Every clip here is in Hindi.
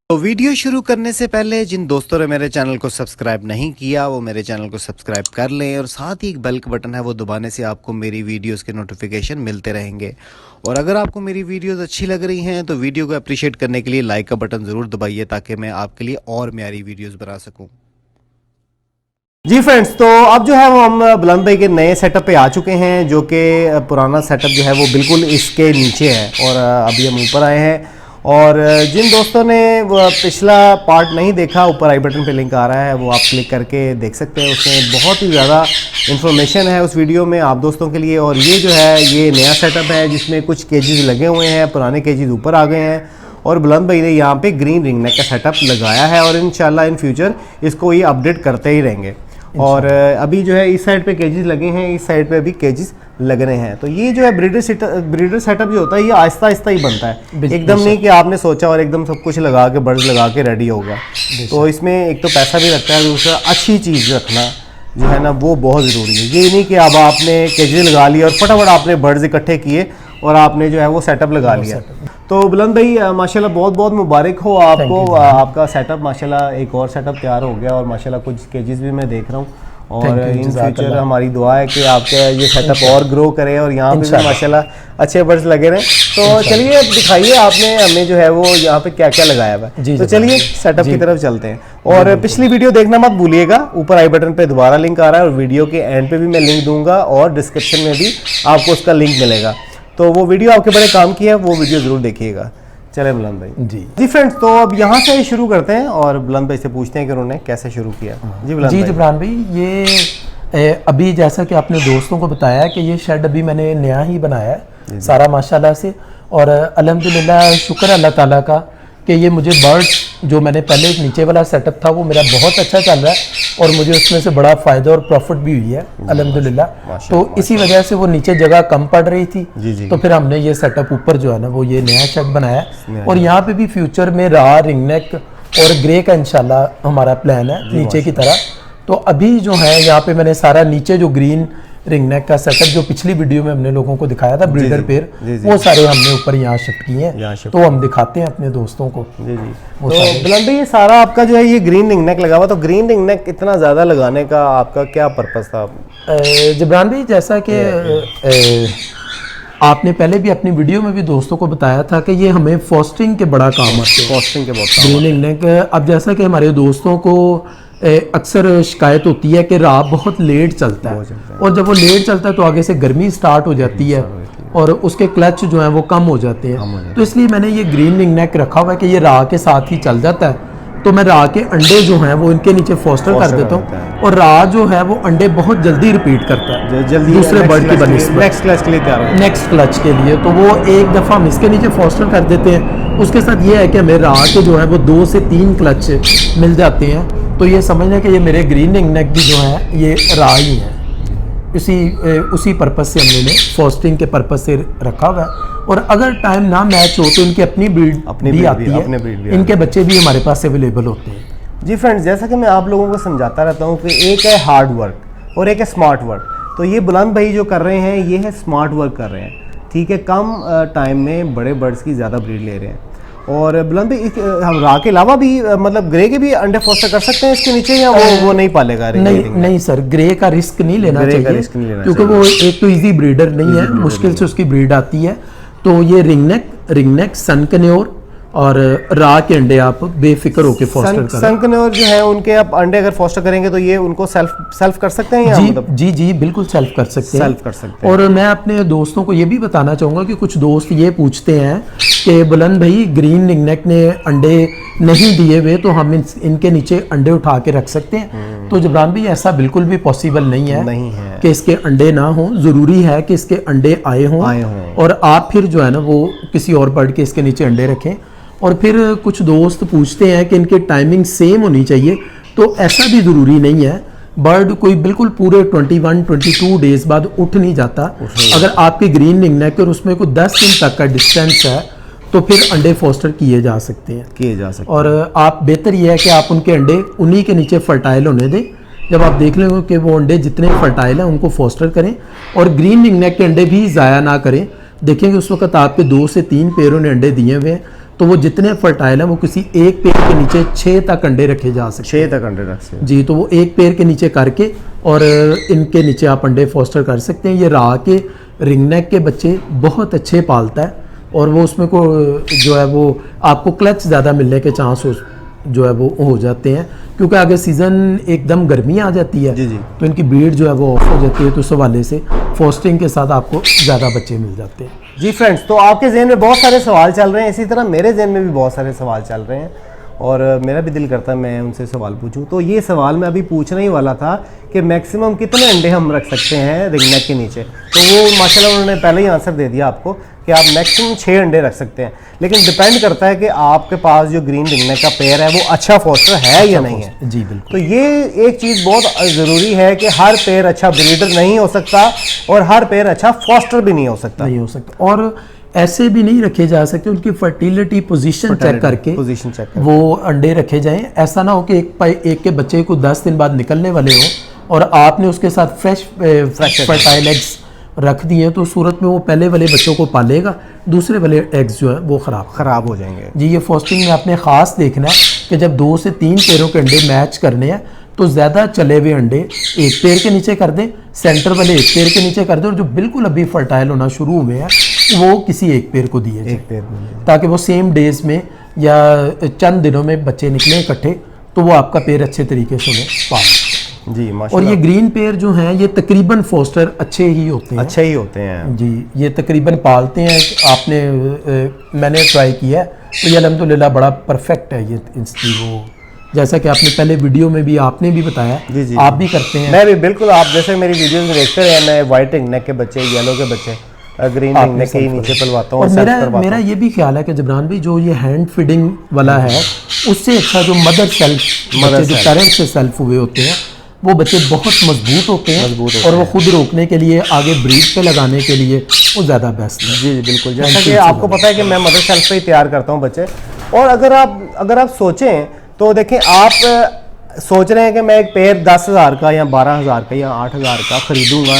तो वीडियो शुरू करने से पहले जिन दोस्तों ने मेरे चैनल को सब्सक्राइब नहीं किया वो मेरे चैनल को सब्सक्राइब कर लें और साथ ही एक बेल का बटन है वो दबाने से आपको मेरी वीडियोस के नोटिफिकेशन मिलते रहेंगे। और अगर आपको मेरी वीडियोस अच्छी लग रही हैं तो वीडियो को अप्रिशिएट करने के लिए लाइक का बटन ज़रूर दबाइए ताकि मैं आपके लिए और म्यारी वीडियोज़ बना सकूँ। जी फ्रेंड्स, तो अब जो है वो हम बुलंद भाई के नए सेटअप पे आ चुके हैं, जो कि पुराना सेटअप जो है वो बिल्कुल इसके नीचे है और अभी हम ऊपर आए हैं। और जिन दोस्तों ने वो पिछला पार्ट नहीं देखा, ऊपर आई बटन पे लिंक आ रहा है, वो आप क्लिक करके देख सकते हैं। उसमें बहुत ही ज़्यादा इन्फॉर्मेशन है उस वीडियो में आप दोस्तों के लिए। और ये जो है ये नया सेटअप है जिसमें कुछ केजेस लगे हुए हैं, पुराने केजेस ऊपर आ गए हैं और बुलंद भाई ने यहाँ पे ग्रीन रिंग नेक का सेटअप लगाया है और इंशाल्लाह इन फ्यूचर इसको ये अपडेट करते ही रहेंगे। और अभी जो है इस साइड पे केजेस लगे हैं, इस साइड पे भी केजेस लग रहे हैं। तो ये जो है ब्रीडर सेटअप जो होता है ये आहिस्ता आहिस्ता ही बनता है, एकदम नहीं कि आपने सोचा और एकदम सब कुछ लगा के बर्ड्स लगा के रेडी होगा। तो इसमें एक तो पैसा भी लगता है, दूसरा अच्छी चीज़ रखना जो है ना वो बहुत ज़रूरी है। ये नहीं कि अब आपने केजेस लगा लिया और फटाफट आपने बर्ड्स इकट्ठे किए और आपने जो है वो सेटअप लगा लिया। तो बुलंद भाई माशाल्लाह बहुत बहुत मुबारक हो आपको, आपका सेटअप माशाल्लाह एक और सेटअप तैयार हो गया और माशाल्लाह कुछ केजेस भी मैं देख रहा हूँ। और इन फ्यूचर हमारी दुआ है कि आपका ये सेटअप और ग्रो करे और यहाँ पे भी माशाल्लाह अच्छे बर्ड्स लगे रहें। तो चलिए दिखाइए आपने हमें जो है वो यहाँ पे क्या क्या लगाया हुआ है। तो चलिए सेटअप की तरफ चलते हैं और पिछली वीडियो देखना मत भूलिएगा। ऊपर आई बटन पे दोबारा लिंक आ रहा है और वीडियो के एंड पे भी मैं लिंक दूंगा और डिस्क्रिप्शन में भी आपको उसका लिंक मिलेगा। तो वो वीडियो आपके बड़े काम की है, वो वीडियो जरूर देखिएगा। चले बुलंद भाई। जी फ्रेंड्स, तो अब यहाँ से शुरू करते हैं और बुलंद भाई से पूछते हैं कि उन्होंने कैसे शुरू किया। जी बुलंद भाई। जबरान भाई, ये अभी जैसा कि आपने दोस्तों को बताया कि ये शेड अभी मैंने नया ही बनाया है सारा माशाल्लाह से। और अल्हम्दुलिल्लाह शुक्र अल्लाह ताला का कि ये मुझे बर्ड्स जो मैंने पहले एक नीचे वाला सेटअप था वो मेरा बहुत अच्छा चल रहा है और मुझे उसमें से बड़ा फ़ायदा और प्रॉफिट भी हुई है अल्हम्दुलिल्लाह। तो इसी वजह से वो नीचे जगह कम पड़ रही थी तो फिर हमने ये सेटअप ऊपर जो है ना वो ये नया शेड बनाया और यहाँ पे भी फ्यूचर में रा, रिंग नेक और ग्रे का इंशाल्लाह हमारा प्लान है नीचे की तरह। तो अभी जो है यहाँ पे मैंने सारा नीचे जो ग्रीन रिंग नेक का सेटअप जो पिछली वीडियो में हमने लोगों को दिखाया था ब्रीडर पेयर, वो सारे हमने ऊपर यहाँ शिफ्ट किए हैं। तो हम दिखाते हैं अपने दोस्तों को। तो बुलंद भाई ये सारा आपका जो है ये ग्रीन रिंग नेक लगा हुआ, तो ग्रीन रिंग नेक इतना ज़्यादा लगाने का आपका क्या पर्पस था? जबरान भाई, जैसा कि आपने पहले भी अपनी वीडियो में भी दोस्तों को बताया था कि ये हमें फॉस्टरिंग के बड़ा काम आते हैं। फॉस्टरिंग के बहुत ग्रीन रिंग नेक, अब जैसा कि हमारे दोस्तों को अक्सर शिकायत होती है कि रात बहुत लेट चलता है और जब वो लेट चलता है तो आगे से गर्मी स्टार्ट हो जाती है और उसके क्लच जो है वो कम हो जाते हैं। तो इसलिए मैंने ये ग्रीन रिंग नेक रखा हुआ है कि ये रात के साथ ही चल जाता है। तो मैं रात के अंडे जो हैं वो इनके नीचे फोस्टर कर देता हूँ और रात जो है वो अंडे बहुत जल्दी रिपीट करता है जल्दी दूसरे बर्ड की बनिस्बत नेक्स्ट क्लच के लिए तैयार हो, नेक्स्ट क्लच के लिए। तो वो एक दफ़ा हम इसके नीचे फोस्टर कर देते हैं। उसके साथ ये है कि हमें रात के जो है वो 2 से 3 क्लच मिल जाते हैं। तो ये समझना कि ये मेरे ग्रीन रिंग नेक भी जो है ये रा ही है। उसी पर्पस से हमने फॉस्टरिंग के पर्पस से रखा हुआ है। और अगर टाइम ना मैच हो तो इनकी अपनी ब्रीड भी आती है, इनके बच्चे भी हमारे पास अवेलेबल होते हैं। जी फ्रेंड्स, जैसा कि मैं आप लोगों को समझाता रहता हूँ कि एक है हार्ड वर्क और एक है स्मार्ट वर्क। तो ये बुलंद भाई जो कर रहे हैं ये है स्मार्ट वर्क कर रहे हैं, ठीक है। कम टाइम में बड़े बर्ड्स की ज़्यादा ब्रीड ले रहे हैं। और बुलंद भाई हम रा के अलावा भी मतलब ग्रे के भी अंडे फोस्टर कर सकते हैं इसके नीचे या वो नहीं पालेगा? नहीं सर, ग्रे का रिस्क नहीं लेना चाहिए क्योंकि वो एक तो इजी ब्रीडर नहीं है, मुश्किल से उसकी ब्रीड आती है। तो ये रिंग नेक, सन कन्योर और रा के अंडे आप बेफिक्र होकर फॉस्टर करें। संकनोर जो है उनके आप अंडे अगर फॉस्टर करेंगे तो ये उनको सेल्फ कर सकते हैं या जी मतलब जी जी बिल्कुल सेल्फ कर सकते हैं। सेल्फ कर सकते हैं। और मैं अपने दोस्तों को ये भी बताना चाहूँगा कि कुछ दोस्त ये पूछते हैं कि बुलंद भाई ग्रीन रिंगनेक ने अंडे नहीं दिए हुए तो हम इनके नीचे अंडे उठा के रख सकते हैं। तो जबरान भाई ऐसा बिल्कुल भी पॉसिबल नहीं है कि इसके अंडे ना हों, ज़रूरी है कि इसके अंडे आए हों और आप फिर जो है ना वो किसी और बर्ड के इसके नीचे अंडे रखें। और फिर कुछ दोस्त पूछते हैं कि इनकी टाइमिंग सेम होनी चाहिए, तो ऐसा भी ज़रूरी नहीं है। बर्ड कोई बिल्कुल पूरे 21-22 डेज बाद उठ नहीं जाता। अगर आपकी ग्रीन रिंगनेक और उसमें कोई 10 दिन तक का डिस्टेंस है तो फिर अंडे फोस्टर किए जा सकते हैं। और आप बेहतर यह है कि आप उनके अंडे उन्हीं के नीचे फर्टाइल होने दें। जब आप देख लेंगे कि वो अंडे जितने फर्टाइल हैं उनको फोस्टर करें और ग्रीन रिंगनेक के अंडे भी ज़ाया ना करें। देखेंगे उस वक्त आपके 2 से 3 पेयरों ने अंडे दिए हुए हैं, तो वो जितने फर्टाइल हैं वो किसी एक पेड़ के नीचे 6 तक अंडे रखे जा सकते हैं। 6 तक अंडे रख सकते हैं जी। तो वो एक पेड़ के नीचे करके और इनके नीचे आप अंडे फोस्टर कर सकते हैं। ये रा के रिंगनेक के बच्चे बहुत अच्छे पालता है और वो उसमें को जो है वो आपको क्लच ज़्यादा मिलने के चांस जो है वो हो जाते हैं, क्योंकि आगे सीज़न एकदम गर्मी आ जाती है। जी। तो इनकी ब्रीड जो है वो ऑफ हो जाती है, तो उस हवाले से फोस्टिंग के साथ आपको ज़्यादा बच्चे मिल जाते हैं। जी फ्रेंड्स, तो आपके जहन में बहुत सारे सवाल चल रहे हैं, इसी तरह मेरे जहन में भी बहुत सारे सवाल चल रहे हैं और मेरा भी दिल करता है मैं उनसे सवाल पूछूं। तो ये सवाल मैं अभी पूछने ही वाला था कि मैक्सिमम कितने अंडे हम रख सकते हैं रिंगनेक के नीचे, तो वो माशाल्लाह उन्होंने पहले ही आंसर दे दिया आपको कि आप मैक्सिमम 6 अंडे रख सकते हैं। लेकिन डिपेंड करता है कि आपके पास जो ग्रीन रिंगनेक का पेयर है वो अच्छा फोस्टर है या नहीं है। जी बिल्कुल। तो ये एक चीज़ बहुत ज़रूरी है कि हर पेयर अच्छा ब्रीडर नहीं हो सकता और हर पेयर अच्छा फोस्टर भी नहीं हो सकता। और ऐसे भी नहीं रखे जा सकते, उनकी फर्टिलिटी पोजीशन चेक करके वो अंडे रखे जाएं। ऐसा ना हो कि एक के बच्चे को 10 दिन बाद निकलने वाले हो और आपने उसके साथ फ्रेश फर्टाइल एग्स रख दिए, तो सूरत में वो पहले वाले बच्चों को पालेगा, दूसरे वाले एग्स जो है वो ख़राब हो जाएंगे। जी। ये फोस्टिंग में आपने ख़ास देखना है कि जब 2 से 3 पेयरों के अंडे मैच करने हैं तो ज़्यादा चले हुए अंडे एक पेड़ के नीचे कर दें, सेंटर वाले एक पेड़ के नीचे कर दें और जो बिल्कुल अभी फर्टाइल होना शुरू हुए हैं वो किसी एक पेड़ को दिए जाए, ताकि वो सेम डेज में या चंद दिनों में बच्चे निकले इकट्ठे, तो वो आपका पेड़ अच्छे तरीके से उन्हें पाल। जी और ये ग्रीन पेयर जो हैं ये तकरीबन फोस्टर अच्छे ही होते हैं। जी। ये तकरीबन पालते हैं। आपने मैंने ट्राई किया है तो ये अल्हम्दुलिल्लाह बड़ा परफेक्ट है ये इसकी वो, जैसा कि आपने पहले वीडियो में भी आपने भी बताया। जी। आप भी करते हैं। मैं भी बिल्कुल, आप जैसे मेरी वीडियोस में देखते हैं, मैं वाइट रिंगनेक के बच्चे, येलो के बच्चे, ग्रीन रिंगनेक के नीचे पलवाता हूँ। और मेरा ये भी ख्याल है कि जबरान भाई जो ये हैंड फीडिंग वाला है उससे अच्छा जो मदर जो पेरेंट्स से सेल्फ हुए होते हैं वो बच्चे बहुत मजबूत होते हैं और वो खुद रोकने के लिए आगे ब्रीड पे लगाने के लिए वो ज़्यादा बेस्ट है। जी बिल्कुल। जैसा कि आपको पता है कि मैं मदर सेल्फ पे ही तैयार करता हूँ बच्चे। और अगर आप सोचें तो देखें, आप सोच रहे हैं कि मैं एक पेयर 10,000 का या 12,000 का या 8,000 का ख़रीदूँगा,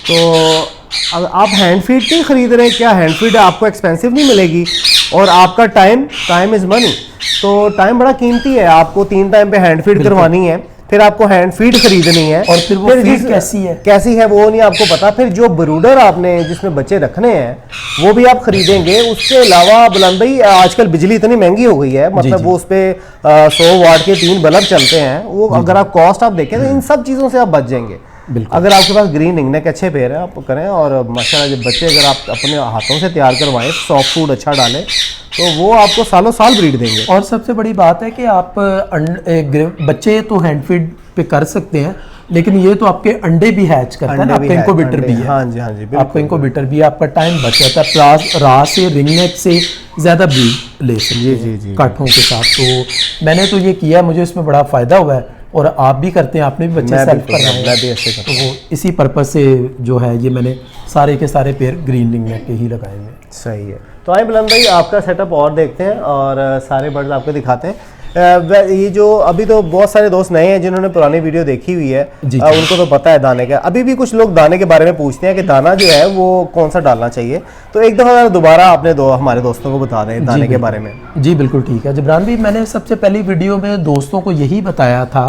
तो आप हैंड फीड क्यों ख़रीद रहे हैं? क्या हैंड फीड आपको एक्सपेंसिव नहीं मिलेगी? और आपका टाइम इज़ मनी, तो टाइम बड़ा कीमती है। आपको 3 टाइम पे हैंड फीड करवानी है, फिर आपको हैंड फीड खरीदनी है और फिर वो फीड कैसी है वो नहीं आपको पता। फिर जो ब्रूडर आपने जिसमें बच्चे रखने हैं वो भी आप खरीदेंगे। उसके अलावा बुलंद भाई आजकल बिजली इतनी महंगी हो गई है, मतलब वो उस पर 100 वाट के 3 बल्ब चलते हैं। वो अगर आप कॉस्ट आप देखें तो इन सब चीज़ों से आप बच जाएंगे। अगर आपके पास ग्रीन रिंगनेक अच्छे पेयर है आप करें, और माशाल्लाह जब बच्चे अगर आप अपने हाथों से तैयार करवाएं, सॉफ्ट फूड अच्छा डालें, तो वो आपको सालों साल ब्रीड देंगे। और सबसे बड़ी बात है कि आप बच्चे तो हैंड फीड पे कर सकते हैं, लेकिन ये तो आपके अंडे भी हैच करता है ना, आपका इंक्यूबेटर भी है। हाँ जी, हाँ जी, आपका इंक्यूबेटर भी, आपका टाइम बच जाता है। रा से रिंगनेक से ज़्यादा ब्रीड ले सकते हैं काठों के साथ। तो मैंने तो ये किया, मुझे इसमें बड़ा फ़ायदा हुआ है और आप भी करते हैं, आपने भी बच्चे सेल्फ करवाए, तो वो इसी पर्पज़ से जो है ये मैंने सारे के सारे पेयर ग्रीन रिंगनेक के ही लगाए हुए। सही है। तो आइए बुलंद भाई आपका सेटअप और देखते हैं और सारे बर्ड्स आपको दिखाते हैं। ये जो अभी तो बहुत सारे दोस्त नए हैं जिन्होंने पुरानी वीडियो देखी हुई है, उनको तो पता है दाने का। अभी भी कुछ लोग दाने के बारे में पूछते हैं कि दाना जो है वो कौन सा डालना चाहिए, तो एक दफ़ा दोबारा आपने हमारे दोस्तों को बता दें दाने के बारे में। जी बिल्कुल ठीक है जबरान भाई, मैंने सबसे पहली वीडियो में दोस्तों को यही बताया था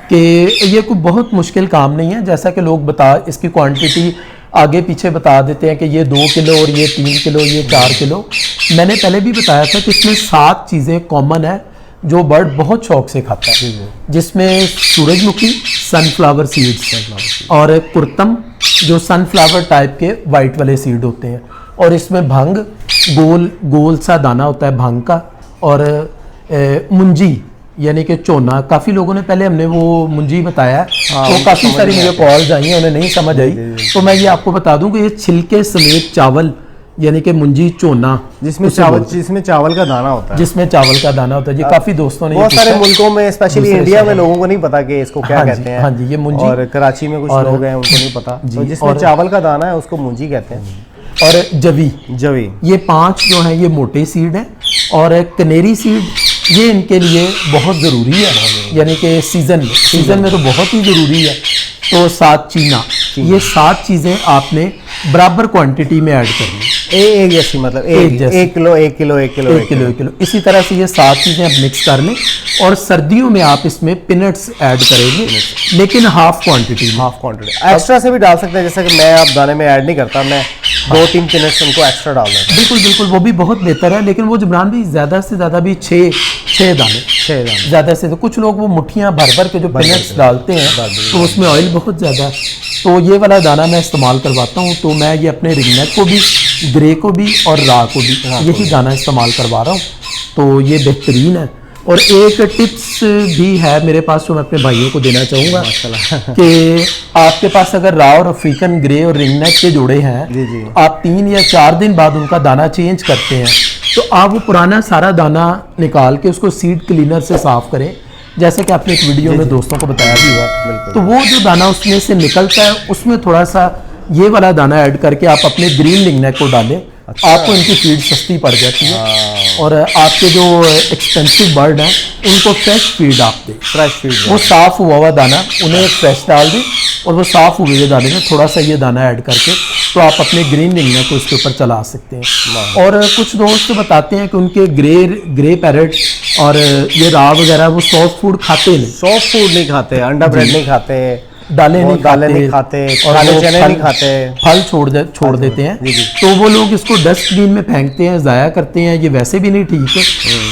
कि ये कोई बहुत मुश्किल काम नहीं है, जैसा कि लोग इसकी क्वांटिटी आगे पीछे बता देते हैं कि ये 2 किलो और ये 3 किलो, ये 4 किलो। मैंने पहले भी बताया था कि इसमें 7 चीज़ें कॉमन है जो बर्ड बहुत शौक से खाता है, जिसमें सूरजमुखी, सनफ्लावर सीड्स और कुर्तम जो सनफ्लावर टाइप के वाइट वाले सीड होते हैं, और इसमें भंग, गोल सा दाना होता है भंग का, और मुंजी यानी कि चोना। काफ़ी लोगों ने पहले हमने वो मुंजी बताया, तो काफ़ी सारी मुझे कॉल्स आई हैं, उन्हें नहीं समझ आई, तो मैं ये आपको बता दूं कि ये छिलके समेत चावल यानी कि मुंजी चोना, जिसमें चावल का दाना होता है, जिसमें चावल का दाना होता है। ये काफ़ी दोस्तों ने बहुत सारे मुल्कों में, स्पेशली इंडिया में, लोगों को नहीं पता कि इसको क्या कहते हैं। हाँ जी, ये मुंजी, और कराची में कुछ लोग हैं उनको नहीं पता, तो जिसमें चावल का दाना है उसको मुंजी कहते हैं। और जवी, ये 5 जो हैं ये मोटे सीड हैं, और कनेरी सीड ये इनके लिए बहुत ज़रूरी है, यानी कि सीज़न में तो बहुत ही ज़रूरी है। तो 7 चीना, ये 7 चीज़ें आपने बराबर क्वांटिटी में ऐड करनी, एक जैसी, मतलब एक किलो। इसी तरह से ये 7 चीज़ें आप मिक्स कर लें, और सर्दियों में आप इसमें पीनट्स ऐड करेंगे, लेकिन हाफ क्वांटिटी। एक्स्ट्रा से भी डाल सकते हैं, जैसे कि मैं आप दाने में ऐड नहीं करता, मैं 2-3 पीनट्स उनको एक्स्ट्रा डाल देता हूं। बिल्कुल, वो भी बहुत बेहतर है, लेकिन वो जबरान भी ज़्यादा से ज़्यादा भी 6 दाने ज़्यादा से। तो कुछ लोग वो मुट्ठियाँ भर के जो पीनट्स डालते हैं, तो उसमें ऑयल बहुत ज़्यादा है, तो ये वाला दाना मैं इस्तेमाल करवाता हूँ। तो मैं ये अपने रिंगनेक को भी, ग्रे को भी और रा को भी यही दाना इस्तेमाल करवा रहा हूँ, तो ये बेहतरीन है। और एक टिप्स भी है मेरे पास जो मैं अपने भाइयों को देना चाहूँगा कि आपके पास अगर रा और अफ्रीकन ग्रे और रिंगनेक के जोड़े हैं, तो आप 3 या 4 दिन बाद उनका दाना चेंज करते हैं, तो आप वो पुराना सारा दाना निकाल के उसको सीड क्लीनर से साफ़ करें, जैसे कि आपने एक वीडियो में दोस्तों को बताया भी हुआ। तो वो जो दाना उसमें से निकलता है, उसमें थोड़ा सा ये वाला दाना ऐड करके आप अपने ग्रीन रिंगनेक को डालें। आपको इनकी फीड सस्ती पड़ जाती है, और आपके जो एक्सपेंसिव बर्ड हैं उनको फ्रेश फीड आप दें, फ्रेश फीड, वो साफ़ हुआ हुआ दाना उन्हें फ्रेश डाल दें, और वो साफ़ हुए हुए दाने में थोड़ा सा ये दाना ऐड करके तो आप अपने ग्रीन रिंगनेक को इसके ऊपर चला सकते हैं। और कुछ दोस्त बताते हैं कि उनके ग्रे पैरेट और ये रा वगैरह वो सॉफ्ट फूड खाते नहीं खाते, अंडा ब्रेड नहीं खाते, दालें नहीं खाते, और चने नहीं खाते, फल छोड़ देते हैं। तो वो लोग इसको डस्टबिन में फेंकते हैं, ज़ाया करते हैं, ये वैसे भी नहीं ठीक है।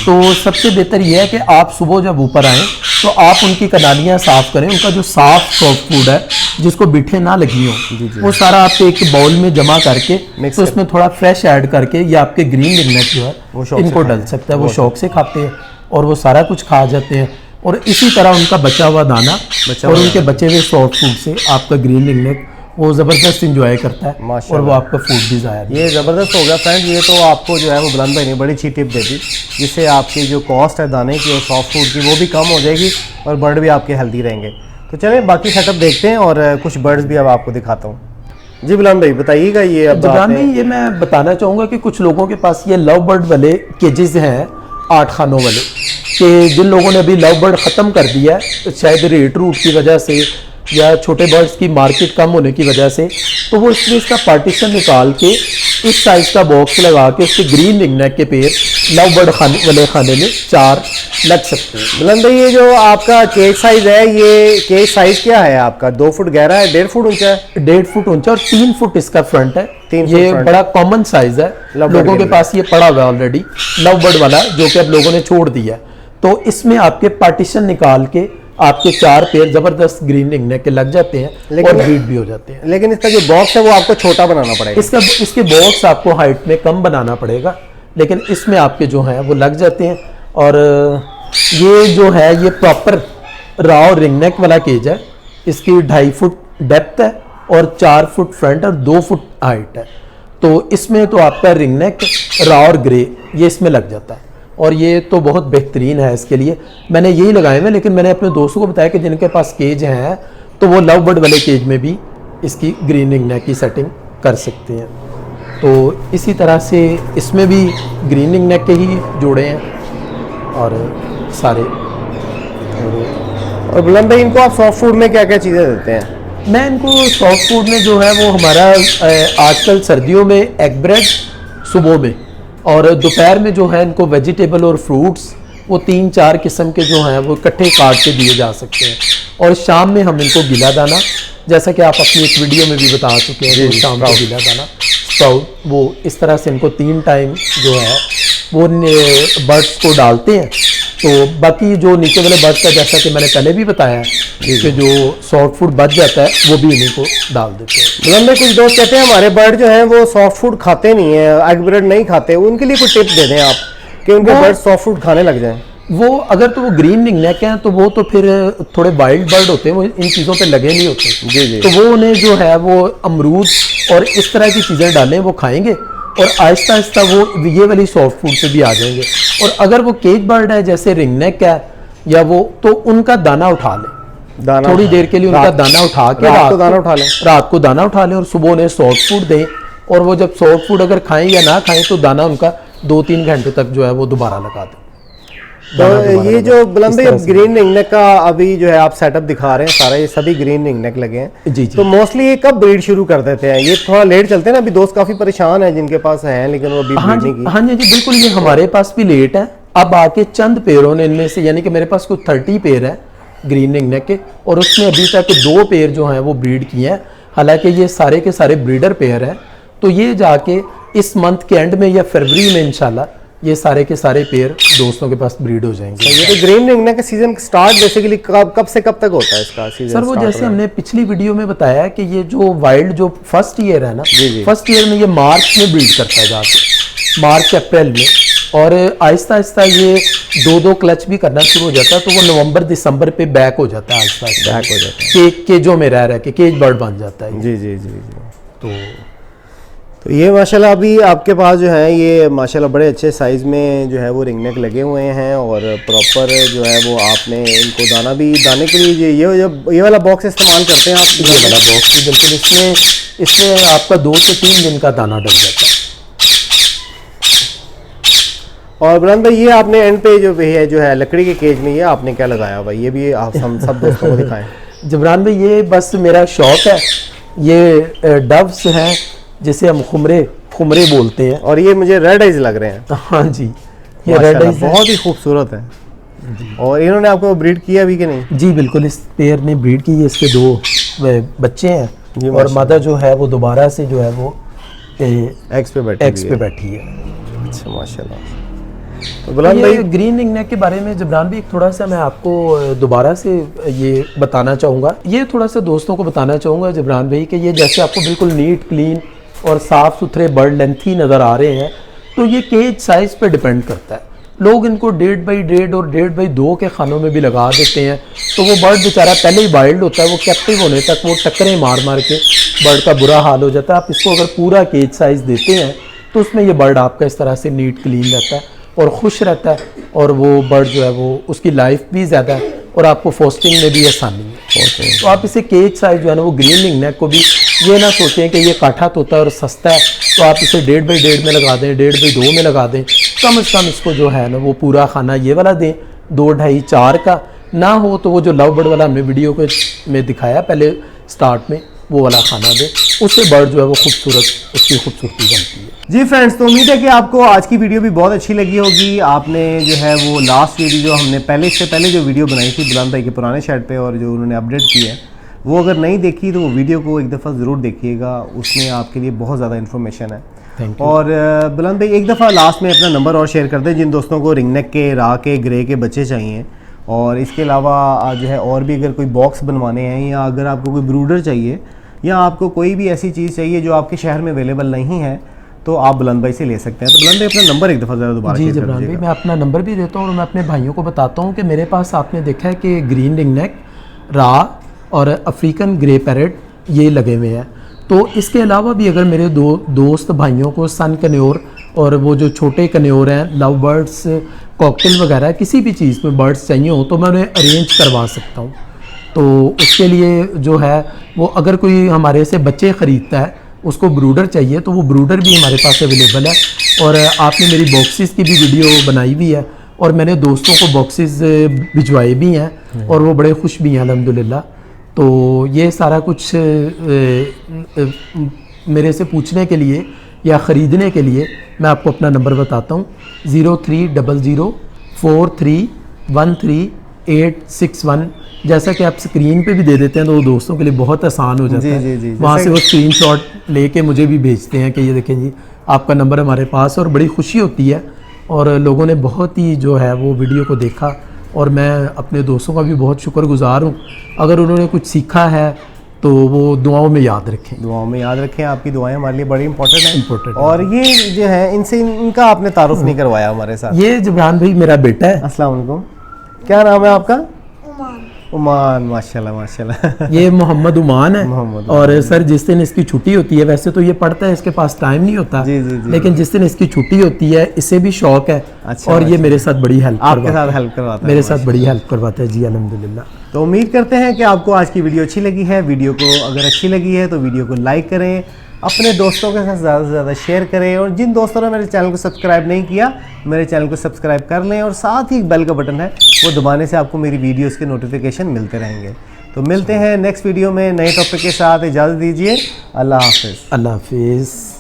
तो सबसे बेहतर ये है कि आप सुबह जब ऊपर आएँ तो आप उनकी कनालियाँ साफ़ करें, उनका जो साफ़ सॉफ्ट फूड है जिसको बिठे ना लगी हो, वो सारा आप एक बाउल में जमा करके, तो उसमें थोड़ा फ्रेश ऐड करके ये आपके ग्रीन रिंगनेक जो है इनको डल सकता है। वो शौक से खाते हैं और वो सारा कुछ खा जाते हैं, और इसी तरह उनका बचा हुआ दाना और उनके बचे हुए सॉफ्ट फूड से आपका ग्रीन रिंगनेक वो ज़बरदस्त इंजॉय करता है, और वो आपका फूड भी ज़ाया। ये ज़बरदस्त हो गया फ्रेंड। ये तो आपको जो है वो बुलंद भाई ने बड़ी अच्छी टिप दे दी, जिससे आपकी जो कॉस्ट है दाने की और सॉफ्ट फूड की वो भी कम हो जाएगी, और बर्ड भी आपके हेल्दी रहेंगे। तो चलें बाकी सेटअप देखते हैं, और कुछ बर्ड्स भी अब आपको दिखाता हूँ। जी बुलंद भाई बताइएगा। ये अब ये मैं बताना चाहूँगा कि कुछ लोगों के पास ये लव बर्ड वाले केजेस हैं 8 खानों वाले, कि जिन लोगों ने अभी लव बर्ड ख़त्म कर दिया है, शायद रेट रूट की वजह से या छोटे बर्ड्स की मार्केट कम होने की वजह से, तो वो इसमें इसका पार्टीशन निकाल के इस साइज़ का बॉक्स लगा के उसके ग्रीन रिंगनेक के पेड़ लव बर्ड वाले खाने में 4 लग सकते हैं। बुलंद भाई ये जो आपका केज साइज है, ये केज साइज क्या है आपका? 2 फुट गहरा है, 1.5 फुट ऊंचा है? 1.5 फुट ऊंचा और 3 फुट इसका फ्रंट है। ये बड़ा कॉमन साइज है, लोगों के पास ये पड़ा हुआ है ऑलरेडी, लव बर्ड वाला, जो कि अब लोगों ने छोड़ दिया है। तो इसमें आपके पार्टीशन निकाल के आपके 4 पेड़ जबरदस्त ग्रीन रिंगनेक के लग जाते हैं, और ब्रीड भी हो जाते हैं। लेकिन इसका जो बॉक्स है वो आपको छोटा बनाना पड़ेगा। इसके बॉक्स आपको हाइट में कम बनाना पड़ेगा, लेकिन इसमें आपके जो हैं वो लग जाते हैं। और ये जो है ये प्रॉपर रा और रिंगनेक वाला केज है, इसकी 2.5 फुट डेप्थ है और 4 फुट फ्रंट और 2 फुट हाइट है। तो इसमें तो आपका रिंगनेक, रा और ग्रे ये इसमें लग जाता है, और ये तो बहुत बेहतरीन है इसके लिए। मैंने यही लगाए हुए, लेकिन मैंने अपने दोस्तों को बताया कि जिनके पास केज हैं तो वो लव बर्ड वाले केज में भी इसकी ग्रीन रिंगनेक की सेटिंग कर सकते हैं। तो इसी तरह से इसमें भी ग्रीन रिंगनेक के ही जोड़े हैं और सारे। और बुलंद भाई इनको आप सॉफ्ट फूड में क्या क्या चीज़ें देते हैं? मैं इनको सॉफ्ट फूड में जो है वो हमारा आजकल सर्दियों में एग ब्रेड सुबह में, और दोपहर में जो है इनको वेजिटेबल और फ्रूट्स वो 3-4 किस्म के जो हैं वो इकट्ठे काट के दिए जा सकते हैं। और शाम में हम इनको गीला दाना जैसा कि आप अपनी एक वीडियो में भी बता चुके हैं कि शाम को गीला दाना स्प्राउट, वो इस तरह से इनको 3 टाइम जो है वो बर्ड्स को डालते हैं। तो बाकी जो नीचे वाले बर्ड्स का, जैसा कि मैंने पहले भी बताया कि जो सॉफ्ट फूड बच जाता है वो भी इन्हीं को डाल देते हैं। बुलंद भाई, कुछ दोस्त कहते हैं हमारे बर्ड जो हैं वो सॉफ्ट फूड खाते नहीं है, एग ब्रेड नहीं खाते, उनके लिए कुछ टिप दे दें आप कि उनके बर्ड सॉफ्ट फूड खाने लग जाएं। वो अगर तो वो ग्रीन रिंगनेक हैं तो वो तो फिर थोड़े वाइल्ड बर्ड होते हैं, वो इन चीज़ों पे लगे नहीं होते। जी जी। तो वो उन्हें जो है वो अमरूद और इस तरह की चीज़ें डालें, वो खाएंगे और आहिस्ता आहिस्ता वो ये वाली सॉफ्ट फूड पे भी आ जाएंगे। और अगर वो केज बर्ड है जैसे रिंगनेक है या वो, तो उनका दाना उठा लें, दाना थोड़ी देर के लिए उनका दाना उठा के रात को दाना उठा लें, रात को दाना उठा लें और सुबह उन्हें सॉफ्ट फूड दें। और वो जब सॉफ्ट फूड अगर खाएं या ना खाएं तो दाना उनका 2-3 घंटे तक जो है वो दोबारा लगा दें। तो ये जो बुलंद भाई ग्रीन रिंगनेक का अभी जो है आप सेटअप दिखा रहे हैं सारा, ये सभी ग्रीन रिंगनेक लगे हैं। जी। तो मोस्टली ये कब ब्रीड शुरू कर देते हैं? ये थोड़ा लेट चलते हैं ना, अभी दोस्त काफी परेशान है जिनके पास हैं लेकिन वो अभी ब्रीड नहीं की। हाँ जी बिल्कुल, ये हमारे पास भी लेट है। अब आके चंद पेड़ों ने इनमें से, यानी कि मेरे पास कुछ 30 पेड़ है ग्रीन रिंगनेक के, और उसमें अभी तक 2 पेड़ जो हैं वो ब्रीड किए हैं। हालांकि ये सारे के सारे ब्रीडर पेयर हैं। तो ये जाके इस मंथ के एंड में या फरवरी में इंशाल्लाह ये सारे के सारे पेयर दोस्तों के पास ब्रीड हो जाएंगे। ये तो ग्रीन रिंगनेक का सीजन स्टार्ट बेसिकली कब से कब तक होता है इसका सीजन? सर वो जैसे हमने पिछली वीडियो में बताया कि ये जो वाइल्ड जो फर्स्ट ईयर है ना, फर्स्ट ईयर में ये मार्च में ब्रीड करता है जाके, मार्च अप्रैल में, और आहिस्ता आहिस्ता ये 2-2 क्लच भी करना शुरू हो जाता है। तो वो नवंबर दिसंबर पे बैक हो जाता है, आहिस्ता आहिस्ता बैक हो जाता है, केजों में रह के केज बर्ड बन जाता है। जी जी जी जी। तो ये माशाल्लाह अभी आपके पास जो है ये माशाल्लाह बड़े अच्छे साइज़ में जो है वो रिंगनेक लगे हुए हैं, और प्रॉपर जो है वो आपने इनको दाने के लिए ये वाला बॉक्स इस्तेमाल करते हैं आप? ये वाला बॉक्स बिल्कुल, इसमें आपका 2 से 3 दिन का दाना डल जाता है। और बुलंद भाई, ये आपने एंड पे जो है लकड़ी के केज में ये आपने क्या लगाया भाई? ये भी आप हम सब दोस्तों को दिखाएं। जबरान भाई, ये बस मेरा शौक है। ये डव्स हैं जिसे हम खुमरे बोलते हैं, और ये मुझे रेड आइज लग रहे हैं। हाँ जी, ये रेड आइज बहुत ही खूबसूरत है। और इन्होंने आपको ब्रीड किया भी कि नहीं? जी बिल्कुल, इस पेयर ने ब्रीड की है, इसके 2 बच्चे हैं और मदर जो है वो दोबारा से जो है वो एक्स पे बैठी है। अच्छा माशाल्लाह। तो बुलंद भाई, ग्रीन रिंगनेक के बारे में जबरान भी थोड़ा सा मैं आपको दोबारा से ये बताना चाहूँगा, ये थोड़ा सा दोस्तों को बताना चाहूँगा जबरान भाई कि ये जैसे आपको बिल्कुल नीट क्लीन और साफ़ सुथरे बर्ड लेंथी नज़र आ रहे हैं, तो ये केज साइज़ पे डिपेंड करता है। लोग इनको 1.5 बाई 1.5 और 1.5 बाई 2 के खानों में भी लगा देते हैं, तो वो बर्ड बेचारा पहले ही वाइल्ड होता है, वो कैप्टिव होने तक वो टक्करें मार मार के बर्ड का बुरा हाल हो जाता है। आप इसको अगर पूरा केज साइज़ देते हैं तो उसमें ये बर्ड आपका इस तरह से नीट क्लीन रहता है और खुश रहता है, और वो बर्ड जो है वो उसकी लाइफ भी ज़्यादा है और आपको फोस्टिंग में भी आसानी है। तो आप इसे केज साइज जो है ना वो ग्रीन रिंगनेक को भी ये ना सोचें कि ये काठा तोता है और सस्ता है, तो आप इसे 1.5 बाई 1.5 में लगा दें, 1.5 बाई 2 में लगा दें। कम से कम इसको जो है ना वो पूरा खाना ये वाला दें, 2, 2.5, 4 का ना हो तो वो जो लव बर्ड वाला हमने वीडियो को में दिखाया पहले स्टार्ट में, वो वाला खाना दे, उससे बर्ड जो है वो खूबसूरत, उसकी खूबसूरती बनती है। जी फ्रेंड्स, तो उम्मीद है कि आपको आज की वीडियो भी बहुत अच्छी लगी होगी। आपने जो है वो लास्ट वीडियो जो हमने इससे पहले जो वीडियो बनाई थी बुलंद भाई के पुराने शेड पे और जो उन्होंने अपडेट की है, वो अगर नहीं देखी तो वो वीडियो को एक दफ़ा ज़रूर देखिएगा, उसमें आपके लिए बहुत ज़्यादा इन्फॉर्मेशन है। और बुलंद भाई एक दफ़ा लास्ट में अपना नंबर और शेयर कर दें जिन दोस्तों को रिंगनेक के, रा के, ग्रे के बच्चे चाहिए, और इसके अलावा जो है और भी अगर कोई बॉक्स बनवाने हैं, या अगर आपको कोई ब्रूडर चाहिए, या आपको कोई भी ऐसी चीज़ चाहिए जो आपके शहर में अवेलेबल नहीं है, तो आप बुलंद भाई से ले सकते हैं। तो बुलंद भाई अपना नंबर एक दफ़ा ज़रा दोबारा जी जबरान भाई, मैं अपना नंबर भी देता हूँ और मैं अपने भाइयों को बताता हूँ कि मेरे पास आपने देखा है कि ग्रीन रिंगनेक, रा और अफ्रीकन ग्रे पैरेट ये लगे हुए हैं। तो इसके अलावा भी अगर मेरे दोस्त भाइयों को सन कन्योर और वो जो छोटे कन्योर हैं, लव बर्ड्स, कॉकटेल वगैरह किसी भी चीज़ में बर्ड्स चाहिए हो तो मैं उन्हें अरेंज करवा सकता हूँ। तो उसके लिए जो है वो अगर कोई हमारे से बच्चे ख़रीदता है, उसको ब्रूडर चाहिए, तो वो ब्रूडर भी हमारे पास अवेलेबल है। और आपने मेरी बॉक्सेस की भी वीडियो बनाई हुई है और मैंने दोस्तों को बॉक्सेस भिजवाए भी हैं और वो बड़े खुश भी हैं अल्हम्दुलिल्लाह। तो ये सारा कुछ मेरे से पूछने के लिए या ख़रीदने के लिए मैं आपको अपना नंबर बताता हूँ, 0300 4313 861 जैसा कि आप स्क्रीन पे भी दे देते हैं तो वो दोस्तों के लिए बहुत आसान हो जाता जी, है। जी, जी, वहाँ जैसे से वो स्क्रीनशॉट लेके मुझे भी भेजते हैं कि ये देखें जी आपका नंबर हमारे पास है, और बड़ी खुशी होती है। और लोगों ने बहुत ही जो है वो वीडियो को देखा, और मैं अपने दोस्तों का भी बहुत शुक्रगुजार हूँ। अगर उन्होंने कुछ सीखा है तो वो दुआओं में याद रखें। दुआओं में याद रखें, आपकी दुआएं हमारे लिए बड़ी इंपॉर्टेंट है। Important है। और ये जो है इनसे इनका आपने तारुफ नहीं करवाया हमारे साथ। ये जबरान भाई मेरा बेटा है। अस्सलाम वालेकुम, क्या नाम है आपका? उमान। माशाल्लाह माशाल्लाह। ये मोहम्मद उमान है। मोहम्मद और सर जिस दिन इसकी छुट्टी होती है, वैसे तो ये पढ़ता है, इसके पास टाइम नहीं होता, जी, जी, जी। लेकिन जिस दिन इसकी छुट्टी होती है इसे भी शौक है। अच्छा, और ये अच्छा। मेरे साथ बड़ी हेल्प आपके साथ हेल्प करवाता है? मेरे साथ बड़ी हेल्प करवाता है जी, अल्हम्दुलिल्लाह। तो उम्मीद करते हैं कि आपको आज की वीडियो अच्छी लगी है। वीडियो को अगर अच्छी लगी है तो वीडियो को लाइक करें, अपने दोस्तों के साथ ज़्यादा से ज़्यादा शेयर करें, और जिन दोस्तों ने मेरे चैनल को सब्सक्राइब नहीं किया मेरे चैनल को सब्सक्राइब कर लें, और साथ ही एक बेल का बटन है वो दबाने से आपको मेरी वीडियोस के नोटिफिकेशन मिलते रहेंगे। तो मिलते हैं नेक्स्ट वीडियो में नए टॉपिक के साथ। इजाज़त दीजिए, अल्लाह हाफिज़। अल्लाह हाफिज़।